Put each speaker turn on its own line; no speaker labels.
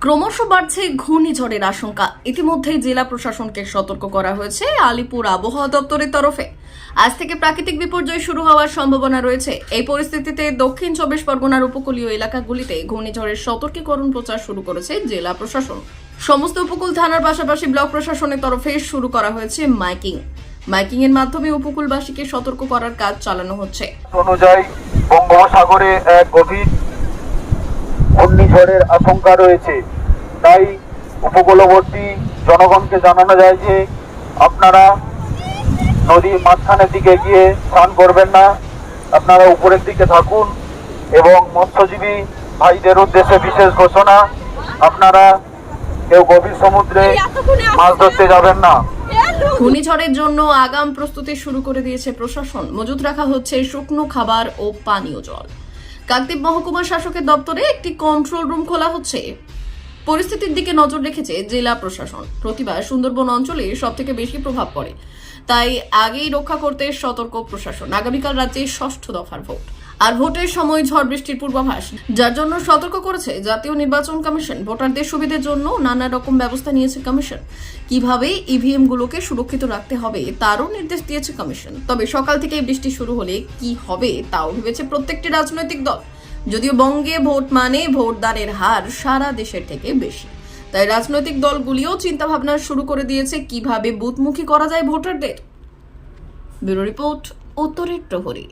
ক্রমশ বাড়ছে ঘূর্ণিঝড়ের আশঙ্কা। ইতিমধ্যেই জেলা প্রশাসনকে সতর্ক করা হয়েছে আলিপুর আবহাওয়া দপ্তরের তরফে। আজ থেকে প্রাকৃতিক বিপর্যয় শুরু হওয়ার সম্ভাবনা রয়েছে। এই পরিস্থিতিতে দক্ষিণ চব্বিশ পরগনার উপকূলীয় এলাকাগুলিতে ঘূর্ণিঝড়ের সতর্কীকরণ প্রচার শুরু করেছে জেলা প্রশাসন। সমস্ত উপকূল থানার পাশাপাশি ব্লক প্রশাসনের তরফে শুরু করা হয়েছে মাইকিং এর মাধ্যমে উপকূলবাসীকে সতর্ক করার কাজ চালানো হচ্ছে।
অনুযায়ী বঙ্গোপসাগরে এক গভীর ঘূর্ণিঝড়ের আশঙ্কা রয়েছে, তাই উপকূলবর্তী জনগণকে জানানো যায় যে আপনারা নদীর মাঝখানের দিকে গিয়ে স্নান করবেন না, আপনারা উপরের দিকে থাকুন। এবং মৎস্যজীবী ভাইদের উদ্দেশ্যে বিশেষ ঘোষণা, আপনারা কেউ গভীর সমুদ্রে মাছ ধরতে যাবেন না।
ঘূর্ণিঝড়ের জন্য আগাম প্রস্তুতি শুরু করে দিয়েছে প্রশাসন। মজুত রাখা হচ্ছে শুকনো খাবার ও পানীয় জল। কাকদ্বীপ মহকুমা শাসকের দপ্তরে একটি কন্ট্রোল রুম খোলা হচ্ছে। পরিস্থিতির দিকে নজর রেখেছে জেলা প্রশাসন। প্রতিবার সুন্দরবন অঞ্চলে সবথেকে বেশি প্রভাব পড়ে, তাই আগেই রক্ষা করতে সতর্ক প্রশাসন। আগামীকাল রাজ্যে ৬ষ্ঠ দফার ভোট, আর ভোটের সময় ঝড় বৃষ্টির পূর্বাভাস, যার জন্য সতর্ক করেছে জাতীয় নির্বাচন কমিশন। ভোটারদের সুবিধার জন্য নানা রকম ব্যবস্থা নিয়েছে কমিশন। কিভাবে ইভিএম গুলোকে সুরক্ষিত রাখতে হবে তারও নির্দেশ দিয়েছে কমিশন। তবে সকাল থেকে বৃষ্টি শুরু হলে কি হবে তাও ভেবেছে প্রত্যেকটি রাজনৈতিক দল। যদিও বঙ্গে ভোট মানে ভোটদানের হার সারা দেশের থেকে বেশি, তাই রাজনৈতিক দলগুলিও চিন্তা ভাবনা শুরু করে দিয়েছে কিভাবে বুথমুখী করা যায় ভোটারদের। ব্যুরো রিপোর্ট, উত্তরের প্রহরী।